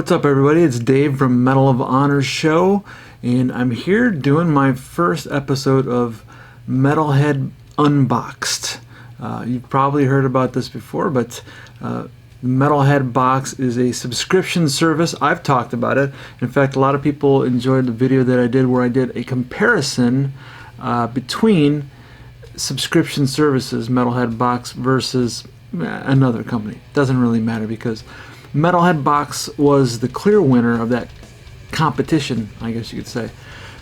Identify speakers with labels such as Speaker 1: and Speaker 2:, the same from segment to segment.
Speaker 1: What's up, everybody? It's Dave from Medal of Honor Show, and I'm here doing my first episode of MetalHead Unboxed. You've probably heard about this before, but MetalHead Box is a subscription service. I've talked about it. In fact, a lot of people enjoyed the video that I did where I did a comparison between subscription services, MetalHead Box versus another company. Doesn't really matter because MetalHead Box was the clear winner of that competition, I guess you could say.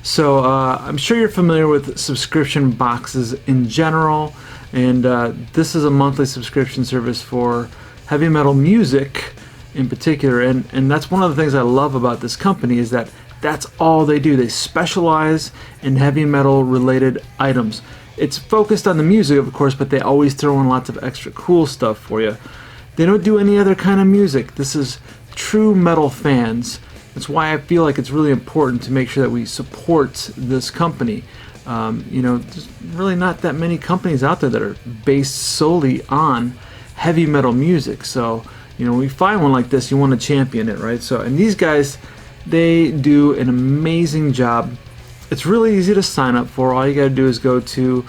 Speaker 1: So I'm sure you're familiar with subscription boxes in general, and this is a monthly subscription service for heavy metal music in particular, and that's one of the things I love about this company is that that's all they do. They specialize in heavy metal related items. It's focused on the music, of course, but they always throw in lots of extra cool stuff for you. They don't do any other kind of music. This is true metal fans. That's why I feel like it's really important to make sure that we support this company. You know, there's really not that many companies out there that are based solely on heavy metal music. So, you know, when we find one like this, you want to champion it, right? So, and these guys, they do an amazing job. It's really easy to sign up for. All you got to do is go to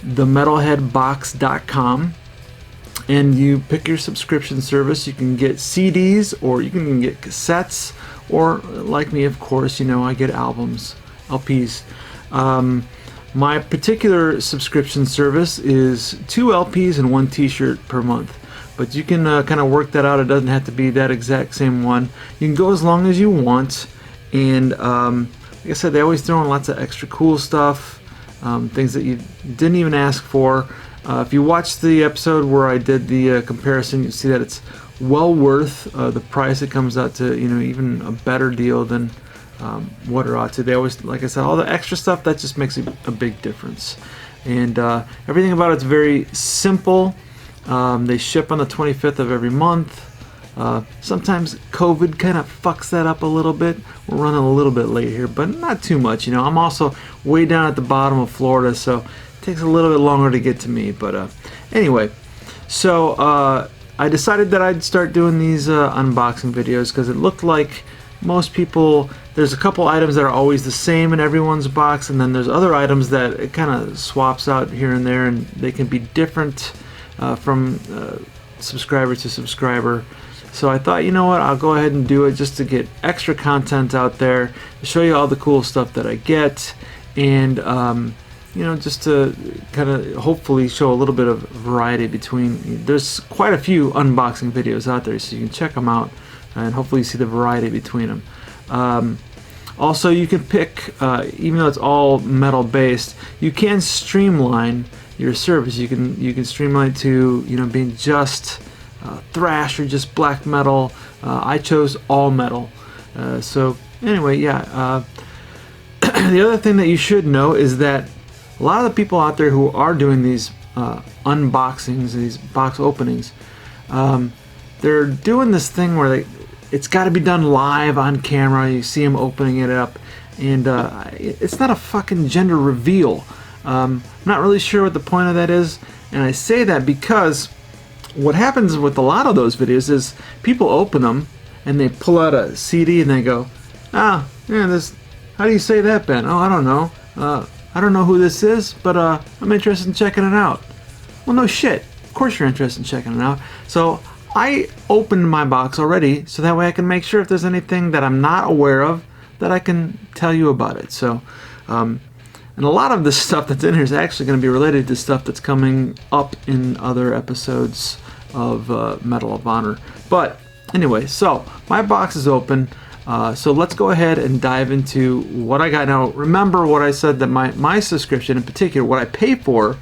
Speaker 1: themetalheadbox.com. and you pick your subscription service. You can get CDs, or you can get cassettes, or like me, of course, you know, I get albums, LPs. My particular subscription service is 2 LPs and 1 t-shirt per month, but you can kind of work that out. It doesn't have to be that exact same one. You can go as long as you want, and like I said, they always throw in lots of extra cool stuff, things that you didn't even ask for. If you watch the episode where I did the comparison, you see that it's well worth the price. It comes out to, you know, even a better deal than what it ought to. They always, like I said, all the extra stuff, that just makes a big difference. And everything about it's very simple. They ship on the 25th of every month. Sometimes COVID kind of fucks that up a little bit. We're running a little bit late here, but not too much. You know, I'm also way down at the bottom of Florida, so takes a little bit longer to get to me, but anyway, so I decided that I'd start doing these unboxing videos because it looked like most people, there's a couple items that are always the same in everyone's box, and then there's other items that it kind of swaps out here and there, and they can be different from subscriber to subscriber. So I thought, you know what, I'll go ahead and do it just to get extra content out there, to show you all the cool stuff that I get, and you know, just to kind of hopefully show a little bit of variety between. There's quite a few unboxing videos out there, so you can check them out and hopefully you see the variety between them. Also, you can pick, even though it's all metal based, you can streamline your service. You can streamline to, you know, being just thrash or just black metal. I chose all metal. So anyway, yeah. The other thing that you should know is that a lot of the people out there who are doing these unboxings, these box openings, they're doing this thing where it's got to be done live on camera. You see them opening it up, and it's not a fucking gender reveal. I'm not really sure what the point of that is, and I say that because what happens with a lot of those videos is people open them and they pull out a CD and they go, yeah, this. How do you say that, Ben? Oh, I don't know. I don't know who this is, but I'm interested in checking it out. Well, no shit. Of course you're interested in checking it out. So I opened my box already, so that way I can make sure if there's anything that I'm not aware of, that I can tell you about it. So, and a lot of the stuff that's in here is actually going to be related to stuff that's coming up in other episodes of Medal of Honor. But anyway, so my box is open. So let's go ahead and dive into what I got. Now, remember what I said, that my subscription in particular, what I pay for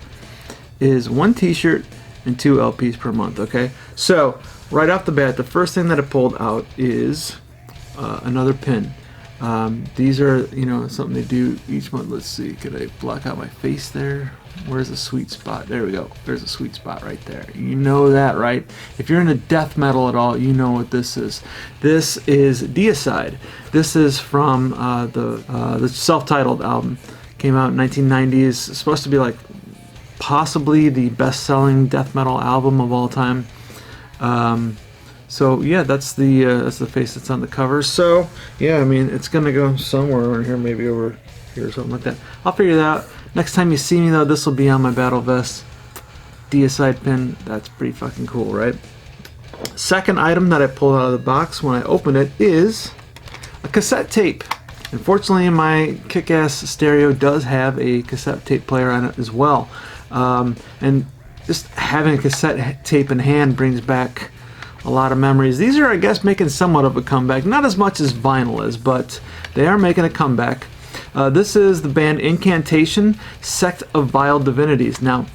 Speaker 1: is 1 t-shirt and 2 LPs per month, okay? So right off the bat, the first thing that I pulled out is another pin. These are, you know, something they do each month. Let's see, could I block out my face there? Where's the sweet spot? There we go. There's a sweet spot right there. You know that, right? If you're into death metal at all, you know what this is. This is Deicide. This is from the self-titled album. Came out in 1990s. It's supposed to be like possibly the best-selling death metal album of all time. So yeah, that's the face that's on the cover. So yeah, I mean, it's gonna go somewhere over here, maybe over here or something like that. I'll figure that out. Next time you see me though, this will be on my battle vest. Deicide pin. That's pretty fucking cool, right? Second item that I pulled out of the box when I opened it is a cassette tape. Unfortunately, my kick-ass stereo does have a cassette tape player on it as well. And just having a cassette tape in hand brings back a lot of memories. These are, I guess, making somewhat of a comeback. Not as much as vinyl is, but they are making a comeback. This is the band Incantation, Sect of Vile Divinities. Now,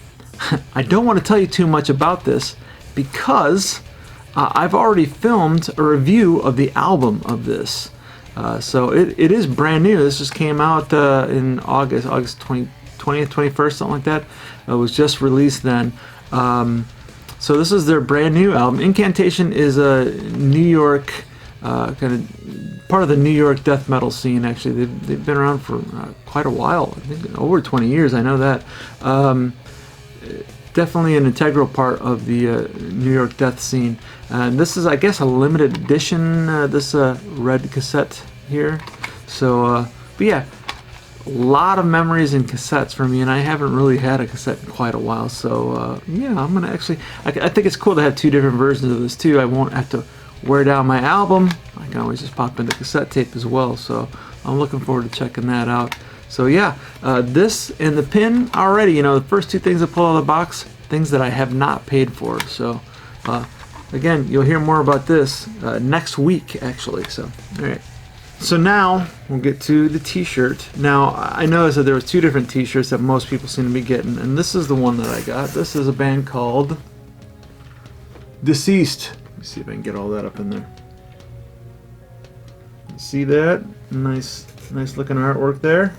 Speaker 1: I don't want to tell you too much about this because I've already filmed a review of the album of this. So it is brand new. This just came out in August 20th, 21st, something like that. It was just released then. So this is their brand new album. Incantation is a New York, kind of part of the New York death metal scene, actually. They've been around for quite a while. I think over 20 years, I know that. Definitely an integral part of the New York death scene. And this is, I guess, a limited edition, this red cassette here. So, but yeah, a lot of memories in cassettes for me, and I haven't really had a cassette in quite a while. So, yeah, I'm going to actually, I think it's cool to have two different versions of this too. I won't have to wear down my album. I can always just pop into cassette tape as well. So I'm looking forward to checking that out. So yeah, this and the pin already, you know, the first two things I pull out of the box, things that I have not paid for. So again, you'll hear more about this next week, actually. So, all right. So now we'll get to the t-shirt. Now, I noticed that there was two different t-shirts that most people seem to be getting, and this is the one that I got. This is a band called Deceased. Let me see if I can get all that up in there. See that? Nice looking artwork there.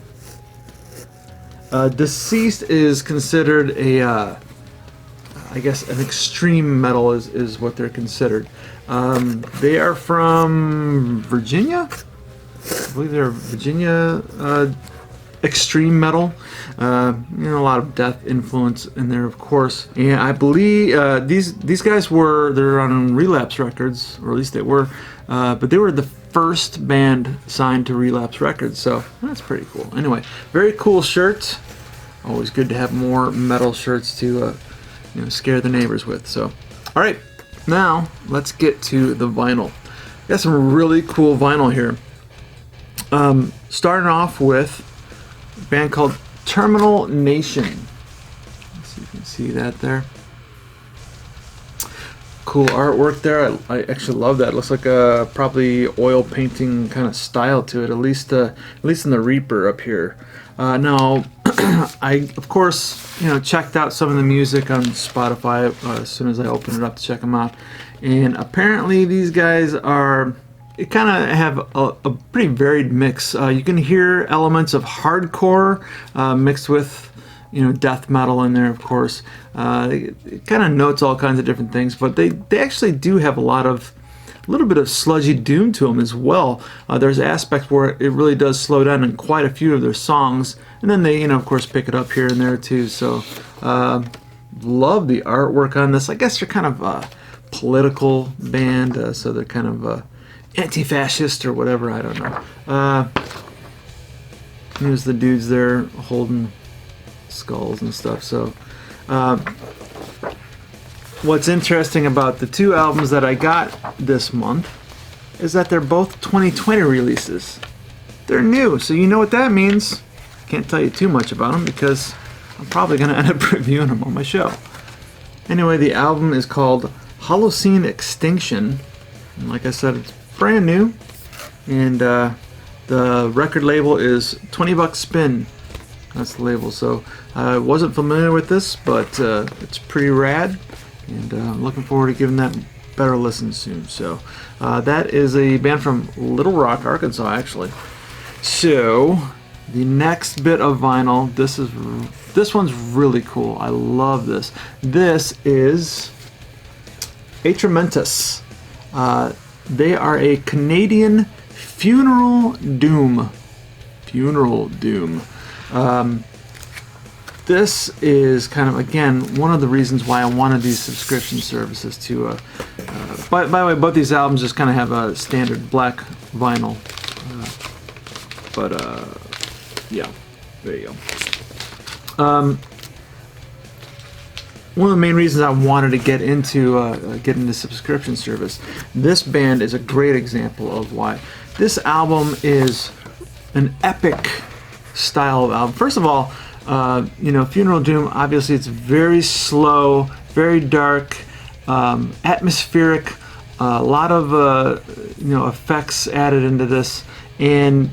Speaker 1: Deceased is considered a, I guess, an extreme metal is what they're considered. They are from Virginia. I believe they're Virginia extreme metal. You know, a lot of death influence in there, of course. And I believe these guys they're on Relapse Records, or at least they were. But they were the first band signed to Relapse Records, so that's pretty cool. Anyway, very cool shirt. Always good to have more metal shirts to you know, scare the neighbors with. So, all right, now let's get to the vinyl. Got some really cool vinyl here. Starting off with a band called Terminal Nation. Let's see if you can see that there. Cool artwork there. I actually love that. It looks like a probably oil painting kind of style to it. At least in the Reaper up here. Now, I of course checked out some of the music on Spotify as soon as I opened it up to check them out, and apparently these guys kind of have a pretty varied mix. You can hear elements of hardcore mixed with death metal in there, of course. It kind of notes all kinds of different things, but they actually do have a little bit of sludgy doom to them as well. There's aspects where it really does slow down in quite a few of their songs, and then they of course pick it up here and there too. So love the artwork on this. I guess they're kind of a political band, so they're kind of anti-fascist or whatever, I don't know. Here's the dudes there holding skulls and stuff. So what's interesting about the two albums that I got this month is that they're both 2020 releases. They're new, so you know what that means. Can't tell you too much about them because I'm probably going to end up reviewing them on my show. Anyway, the album is called Holocene Extinction, and like I said, it's brand new, and the record label is $20 Spin. That's the label. So I wasn't familiar with this, but it's pretty rad, and I'm looking forward to giving that better listen soon. So that is a band from Little Rock, Arkansas, actually. So the next bit of vinyl, this one's really cool. I love this. This is Atramentus. They are a Canadian funeral doom. this is kind of, again, one of the reasons why I wanted these subscription services to, by the way, both these albums just kind of have a standard black vinyl, yeah, there you go. One of the main reasons I wanted to get into subscription service, this band is a great example of why. This album is an epic style of album. First of all, Funeral Doom, obviously it's very slow, very dark, atmospheric, a lot of effects added into this, and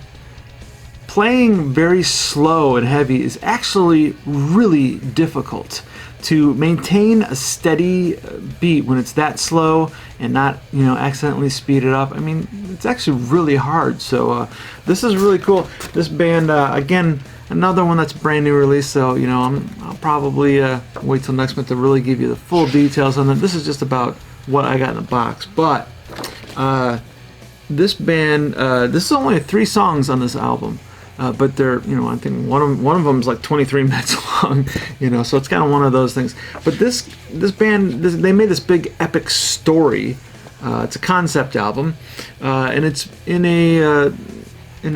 Speaker 1: playing very slow and heavy is actually really difficult. To maintain a steady beat when it's that slow and not, accidentally speed it up, I mean, it's actually really hard. So this is really cool. This band, again, another one that's brand new release. So I'll probably wait till next month to really give you the full details on it. This is just about what I got in the box. But this band, this is only 3 songs on this album. But they're, I think one of them is like 23 minutes long, so it's kind of one of those things. But this band, they made this big epic story. It's a concept album, and it's in a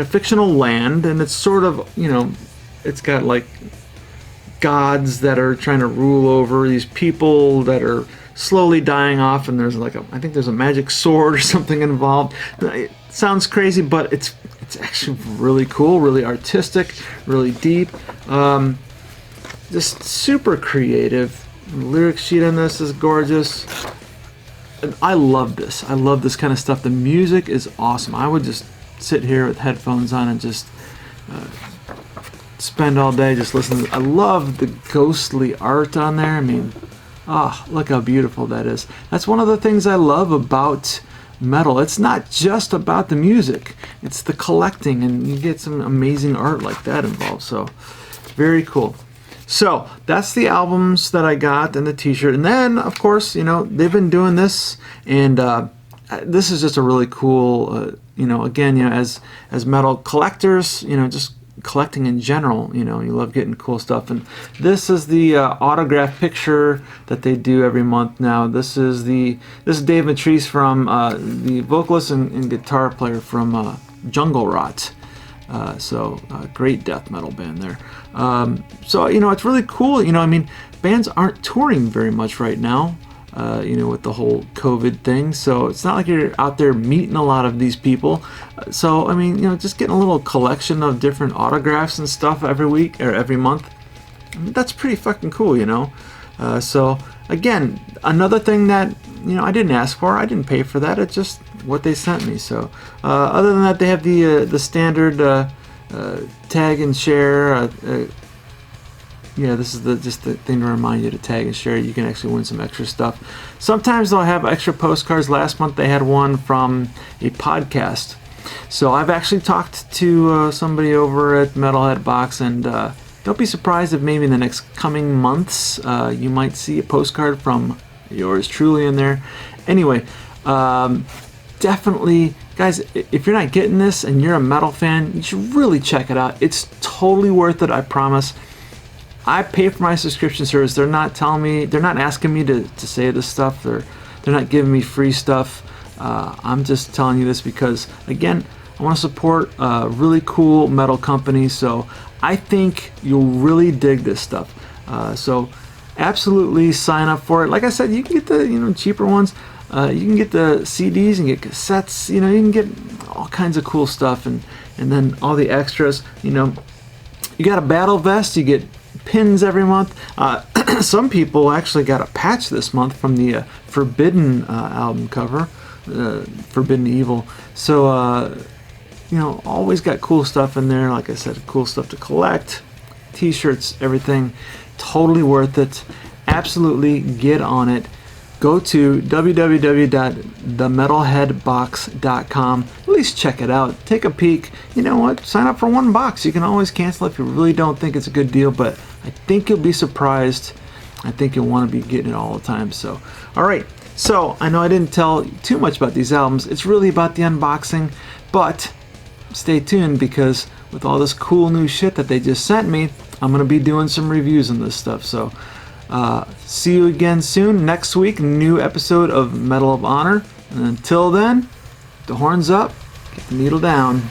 Speaker 1: fictional land, and it's sort of, it's got like gods that are trying to rule over these people that are slowly dying off, and there's I think there's a magic sword or something involved. It sounds crazy, but it's actually really cool, really artistic, really deep, just super creative. The lyric sheet on this is gorgeous. And I love this. I love this kind of stuff. The music is awesome. I would just sit here with headphones on and just spend all day just listening. I love the ghostly art on there. I mean, look how beautiful that is. That's one of the things I love about metal. It's not just about the music, it's the collecting, and you get some amazing art like that involved. So very cool. So that's the albums that I got and the t-shirt. And then of course, they've been doing this, and this is just a really cool, again, as metal collectors, just collecting in general, you love getting cool stuff. And this is the autograph picture that they do every month now. This is Dave Matrice, from the vocalist and guitar player from Jungle Rot. So great death metal band there. So it's really cool. Bands aren't touring very much right now. With the whole COVID thing. So it's not like you're out there meeting a lot of these people. So, just getting a little collection of different autographs and stuff every week or every month, that's pretty fucking cool, So, again, another thing that, I didn't ask for, I didn't pay for that, it's just what they sent me. So, other than that, they have the standard tag and share. This is just the thing to remind you to tag and share. You can actually win some extra stuff. Sometimes they'll have extra postcards. Last month they had one from a podcast. So I've actually talked to somebody over at MetalHead Box, and don't be surprised if maybe in the next coming months you might see a postcard from yours truly in there. Anyway, definitely, guys, if you're not getting this and you're a metal fan, you should really check it out. It's totally worth it, I promise. I pay for my subscription service. They're not asking me to say this stuff. They're not giving me free stuff. I'm just telling you this because, again, I want to support a really cool metal company. So I think you'll really dig this stuff. So absolutely sign up for it. Like I said, you can get the cheaper ones. You can get the CDs and get cassettes. You can get all kinds of cool stuff, and then all the extras. You got a battle vest. You get pins every month. Some people actually got a patch this month from the Forbidden album cover, Forbidden Evil. So always got cool stuff in there. Like I said, cool stuff to collect, t-shirts, everything. Totally worth it. Absolutely get on it. Go to www.themetalheadbox.com. At least check it out. Take a peek. You know what? Sign up for $1. You can always cancel if you really don't think it's a good deal, but I think you'll be surprised. I think you'll want to be getting it all the time. So, all right. So, I know I didn't tell too much about these albums. It's really about the unboxing, but stay tuned because with all this cool new shit that they just sent me, I'm going to be doing some reviews on this stuff. So see you again soon. Next week, new episode of Medal of Honor. And until then, the horns up, get the needle down.